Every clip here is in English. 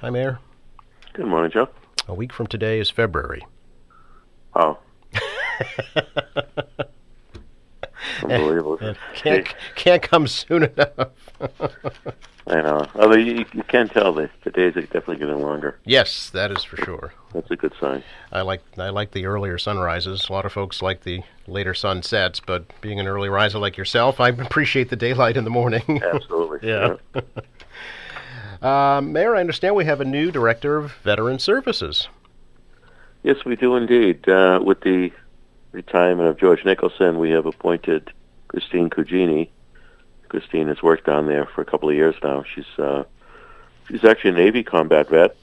Hi, Mayor. Good morning, Joe. A week from today is February. Oh, unbelievable. It can't come soon enough. I know. Although you can tell the days are definitely getting longer. Yes, that is for sure. That's a good sign. I like the earlier sunrises. A lot of folks like the later sunsets, but being an early riser like yourself, I appreciate the daylight in the morning. Absolutely. Yeah. Mayor, I understand we have a new director of Veteran Services. Yes, we do indeed. With the retirement of George Nicholson, we have appointed Christine Cugini. Christine has worked down there for a couple of years now. She's actually a Navy combat vet.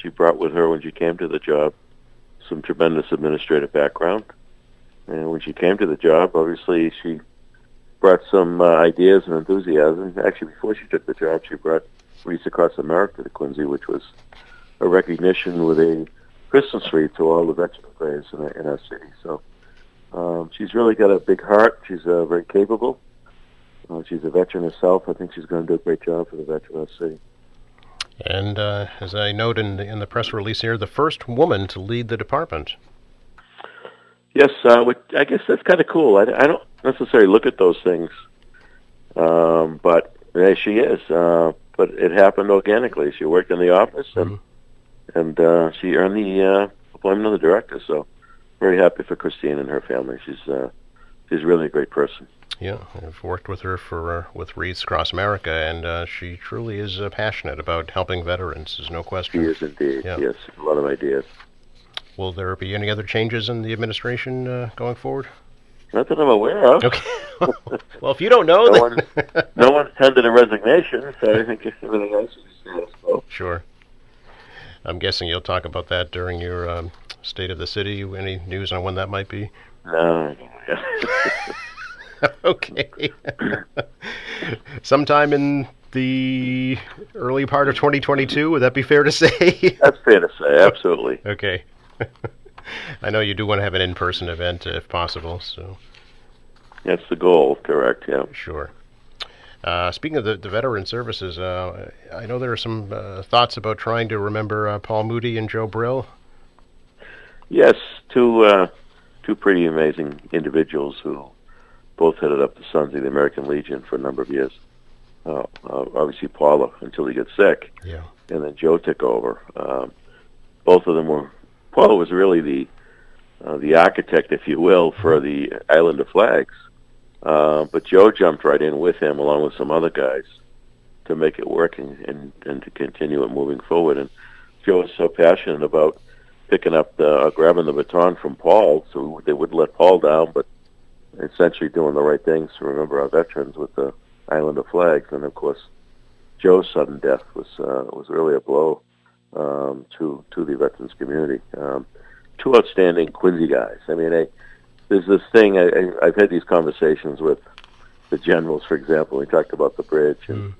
She brought with her when she came to the job some tremendous administrative background. And when she came to the job, obviously she brought some ideas and enthusiasm. Actually, before she took the job, she brought Wreaths Across America to Quincy, which was a recognition with a Christmas tree to all the veteran graves in our city. So she's really got a big heart. She's very capable. She's a veteran herself. I think she's going to do a great job for the veteran of our city. And as I note in the press release here, the first woman to lead the department. Yes, I guess that's kind of cool. I don't necessarily look at those things, but there she is. But it happened organically. She worked in the office, and she earned the appointment of the director. So very happy for Christine and her family. She's really a great person. Yeah, I've worked with her with Wreaths Across America, and she truly is passionate about helping veterans. There's no question. She is indeed. Yeah. Yes, a lot of ideas. Will there be any other changes in the administration going forward? Not that I'm aware of. Okay. Well, if you don't know, no one tendered a resignation, so I think everything else is status quo. Sure. I'm guessing you'll talk about that during your State of the City. Any news on when that might be? No. Okay. Sometime in the early part of 2022, would that be fair to say? That's fair to say, absolutely. Okay. I know you do want to have an in-person event if possible, so. That's the goal, correct, yeah. Sure. Speaking of the veteran services, I know there are some thoughts about trying to remember Paul Moody and Joe Brill. Yes, two pretty amazing individuals who both headed up the Sons of the American Legion for a number of years. Obviously, Paula until he got sick, Yeah. and then Joe took over. Both of them were. Paula was really the architect, if you will, for the Island of Flags. But Joe jumped right in with him, along with some other guys, to make it work and to continue it moving forward. And Joe was so passionate about picking up grabbing the baton from Paul, so they wouldn't let Paul down, but essentially doing the right things to remember our veterans with the Island of Flags. And of course, Joe's sudden death was really a blow to the veterans community. Two outstanding Quincy guys. I mean, there's this thing. I've had these conversations with the generals, for example. We talked about the bridge and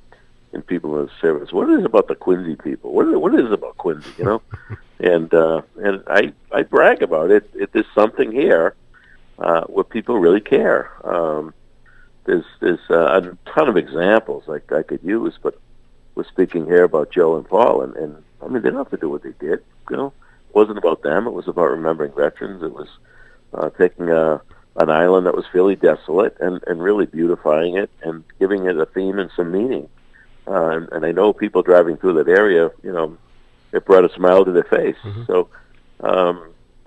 people in the service. What is it about the Quincy people? What is it about Quincy? You know, and I brag about it. There's something here where people really care. There's a ton of examples like I could use, but we're speaking here about Joe and Paul, and I mean, they don't have to do what they did. You know, it wasn't about them. It was about remembering veterans. It was taking an island that was fairly desolate and really beautifying it and giving it a theme and some meaning. And I know people driving through that area, you know, it brought a smile to their face. Mm-hmm. So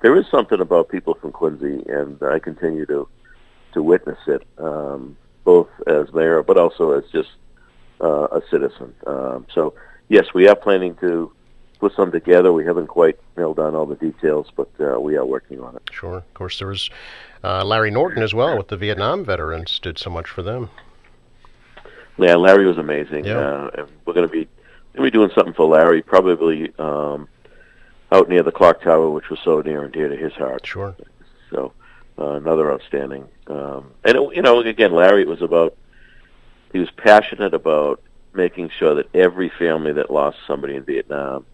there is something about people from Quincy, and I continue to witness it, both as mayor, but also as just a citizen. So, yes, we are planning to put some together. We haven't quite nailed down all the details, but we are working on it. Sure. Of course, there was Larry Norton as well with the Vietnam veterans. Did so much for them. Yeah, Larry was amazing. Yeah. And we're going to be doing something for Larry, probably out near the clock tower, which was so near and dear to his heart. Sure. So another outstanding. And you know, again, Larry he was passionate about making sure that every family that lost somebody in Vietnam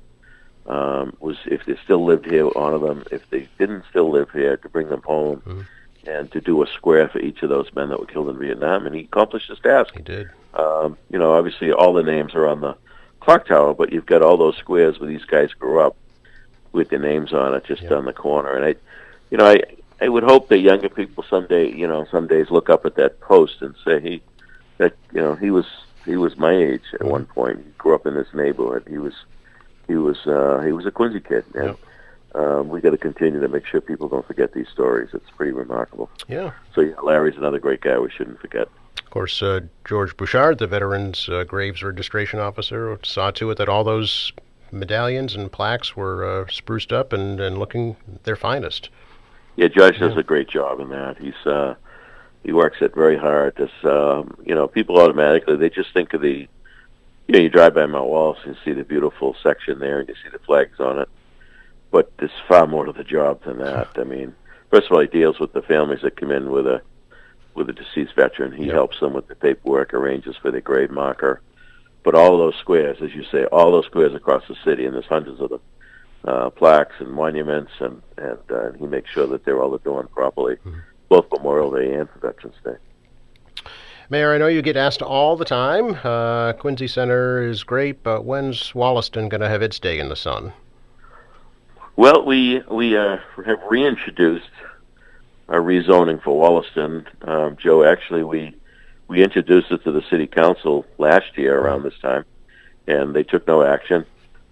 was, if they still lived here, honor them. If they didn't still live here, to bring them home and to do a square for each of those men that were killed in Vietnam. And he accomplished his task. He did. You know, obviously all the names are on the clock tower, but you've got all those squares where these guys grew up with their names on it, just on the corner. And I would hope that younger people someday, some days look up at that post and say, he was my age at one point. He grew up in this neighborhood. He was a Quincy kid, and we got to continue to make sure people don't forget these stories. It's pretty remarkable. Yeah. So Larry's another great guy we shouldn't forget. Of course, George Bouchard, the Veterans Graves Registration Officer, saw to it that all those medallions and plaques were spruced up and looking their finest. Yeah, George does a great job in that. He works it very hard. People automatically, they just think of you drive by Mount Wallace and you see the beautiful section there and you see the flags on it. But there's far more to the job than that. I mean, first of all, he deals with the families that come in with a deceased veteran. He helps them with the paperwork, arranges for the grave marker. But all of those squares, as you say, all those squares across the city, and there's hundreds of them, plaques and monuments, and he makes sure that they're all adorned properly, both Memorial Day and for Veterans Day. Mayor, I know you get asked all the time. Quincy Center is great, but when's Wollaston going to have its day in the sun? Well, we have reintroduced our rezoning for Wollaston. Joe, actually, we introduced it to the city council last year around this time, and they took no action.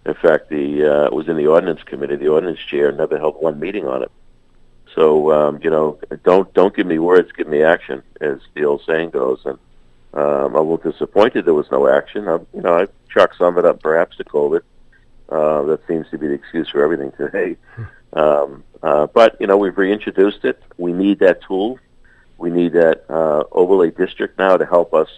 In fact, it was in the ordinance committee. The ordinance chair never held one meeting on it. So, don't give me words, give me action, as the old saying goes. And I'm a little disappointed there was no action. I chalk some of it up perhaps to COVID. That seems to be the excuse for everything today. But we've reintroduced it. We need that tool. We need that overlay district now to help us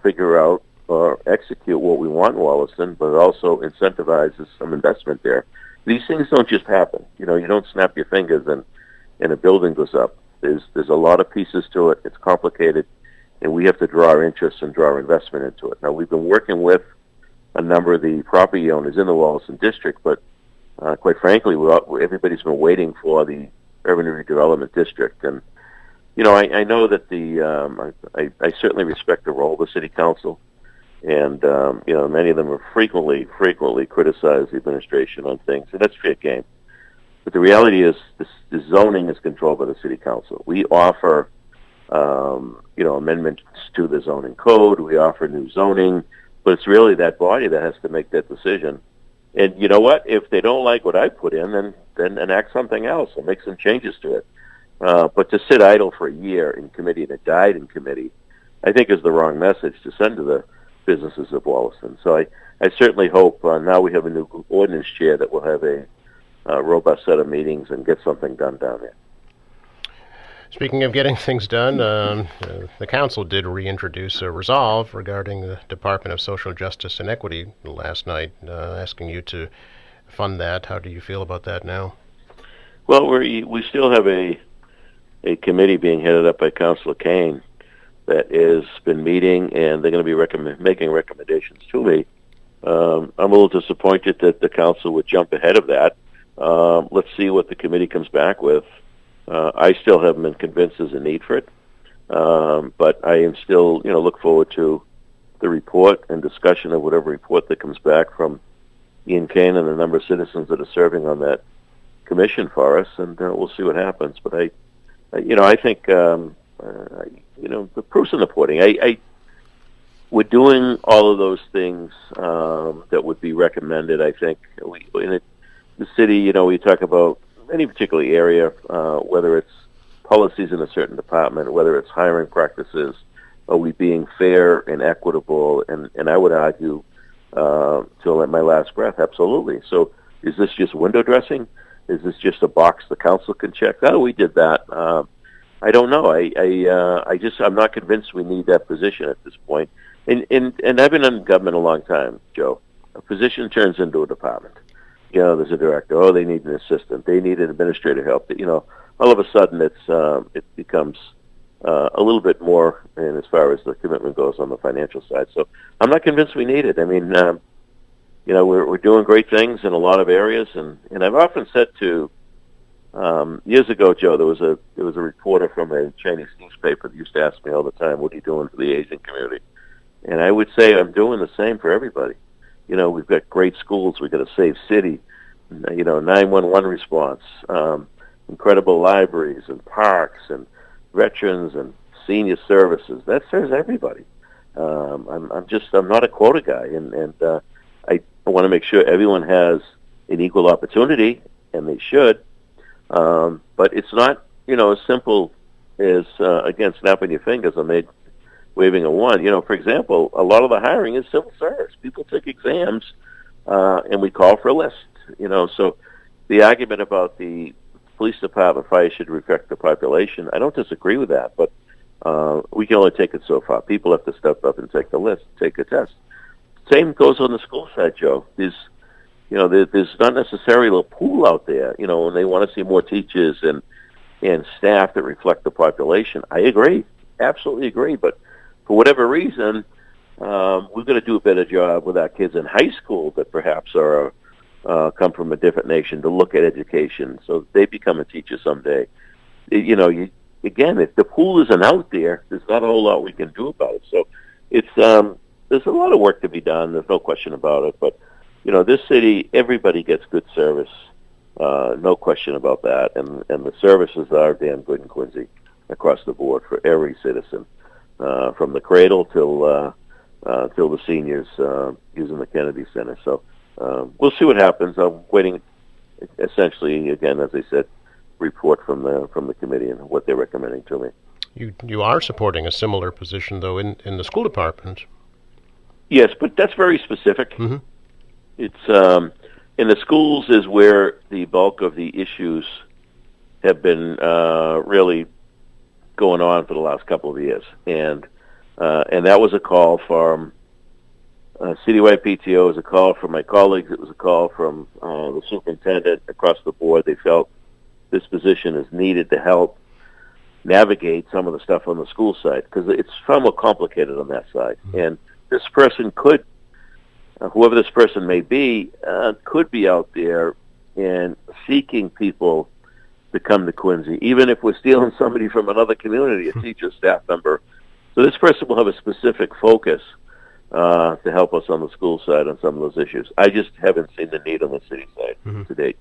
figure out or execute what we want in Wollaston, but it also incentivizes some investment there. These things don't just happen. You don't snap your fingers and a building goes up. There's a lot of pieces to it. It's complicated, and we have to draw our interest and draw our investment into it. Now, we've been working with a number of the property owners in the Wollaston district, but quite frankly, everybody's been waiting for the urban redevelopment district. And I know that I certainly respect the role of the city council, and many of them have frequently criticized the administration on things, and that's fair game. But the reality is, the zoning is controlled by the city council. We offer, amendments to the zoning code. We offer new zoning, but it's really that body that has to make that decision. And you know what? If they don't like what I put in, then enact something else and make some changes to it. But to sit idle for a year in committee and it died in committee, I think is the wrong message to send to the businesses of Wollaston. So I certainly hope now we have a new ordinance chair that will have a robust set of meetings and get something done down there. Speaking of getting things done, the council did reintroduce a resolve regarding the Department of Social Justice and Equity last night, asking you to fund that. How do you feel about that now? Well, we still have a committee being headed up by Councilor Kane that has been meeting, and they're going to be making recommendations to me. I'm a little disappointed that the council would jump ahead of that. Let's see what the committee comes back with. I still haven't been convinced there's a need for it, but I am still, look forward to the report and discussion of whatever report that comes back from Ian Kane and the number of citizens that are serving on that commission for us, and we'll see what happens. But I think, the proof's in the pudding. We're doing all of those things that would be recommended. I think the city, we talk about any particular area, whether it's policies in a certain department, whether it's hiring practices, are we being fair and equitable? And I would argue, till my last breath, absolutely. So is this just window dressing? Is this just a box the council can check? Oh, we did that. I don't know. I'm not convinced we need that position at this point. And I've been in government a long time, Joe. A position turns into a department. There's a director. Oh, they need an assistant. They need an administrative help. All of a sudden it becomes a little bit more, and as far as the commitment goes on the financial side. So I'm not convinced we need it. I mean, we're doing great things in a lot of areas, and I've often said to years ago, Joe, there was a reporter from a Chinese newspaper that used to ask me all the time, "What are you doing for the Asian community?" And I would say I'm doing the same for everybody. We've got great schools. We've got a safe city. 911 response, incredible libraries and parks and veterans and senior services. That serves everybody. I'm not a quota guy, and I want to make sure everyone has an equal opportunity, and they should. But it's not, as simple as again snapping your fingers and waving a wand. For example, a lot of the hiring is civil service. People take exams, and we call for a list. So the argument about the police department fire should reflect the population, I don't disagree with that, but we can only take it so far. People have to step up and take the list, take a test. Same goes on the school side, Joe. There's not necessarily a pool out there, when they want to see more teachers and staff that reflect the population. I agree, absolutely agree, but for whatever reason, we've got to do a better job with our kids in high school that perhaps come from a different nation to look at education so they become a teacher someday. Again, if the pool isn't out there, there's not a whole lot we can do about it. So it's there's a lot of work to be done. There's no question about it. But this city, everybody gets good service, no question about that. And the services are damn good in Quincy across the board for every citizen, from the cradle till the seniors using the Kennedy Center. So we'll see what happens. I'm waiting, essentially, again, as I said, report from the committee and what they're recommending to me. You are supporting a similar position, though, in the school department. Yes, but that's very specific. Mm-hmm. It's in the schools is where the bulk of the issues have been really going on for the last couple of years, and that was a call from citywide PTO. It was a call from my colleagues. It was a call from the superintendent across the board. They felt this position is needed to help navigate some of the stuff on the school side because it's far more complicated on that side. Mm-hmm. And this person could, whoever this person may be, could be out there and seeking people to come to Quincy, even if we're stealing somebody from another community, a teacher, staff member. So this person will have a specific focus to help us on the school side on some of those issues. I just haven't seen the need on the city side to date.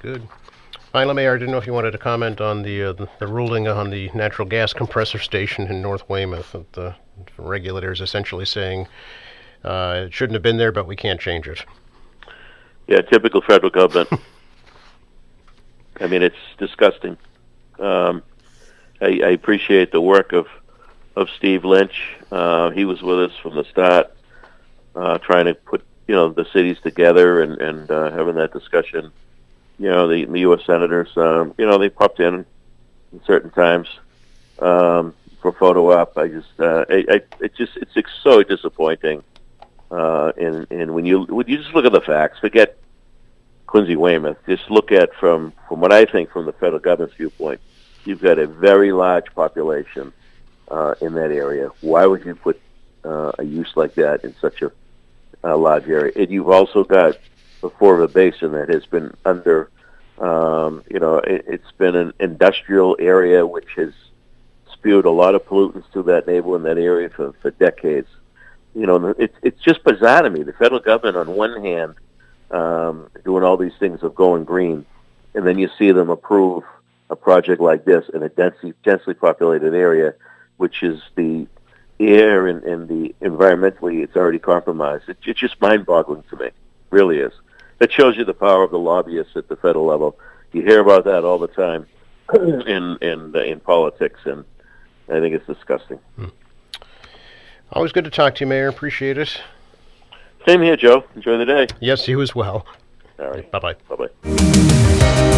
Good. Finally, Mayor, I didn't know if you wanted to comment on the ruling on the natural gas compressor station in North Weymouth. That the regulators essentially saying it shouldn't have been there, but we can't change it. Yeah, typical federal government. I mean, it's disgusting. I appreciate the work of Steve Lynch. He was with us from the start, trying to put the cities together and having that discussion. The U.S. senators, they popped in certain times for photo op. It's so disappointing. And when you just look at the facts, forget Quincy Weymouth. Just look at from what I think from the federal government's viewpoint, you've got a very large population in that area. Why would you put a use like that in such a large area? And you've also got the Fort River Basin that has been under, it's been an industrial area which has spewed a lot of pollutants to that neighborhood in that area for decades. It's just bizarre to me. The federal government, on one hand, doing all these things of going green, and then you see them approve a project like this in a densely populated area, which is the air and the environmentally, it's already compromised. It's just mind-boggling to me. Really is. That shows you the power of the lobbyists at the federal level. You hear about that all the time in politics, and I think it's disgusting. Always good to talk to you, Mayor. Appreciate it. Same here, Joe. Enjoy the day. Yes, you as well. All right. Bye-bye. Bye-bye.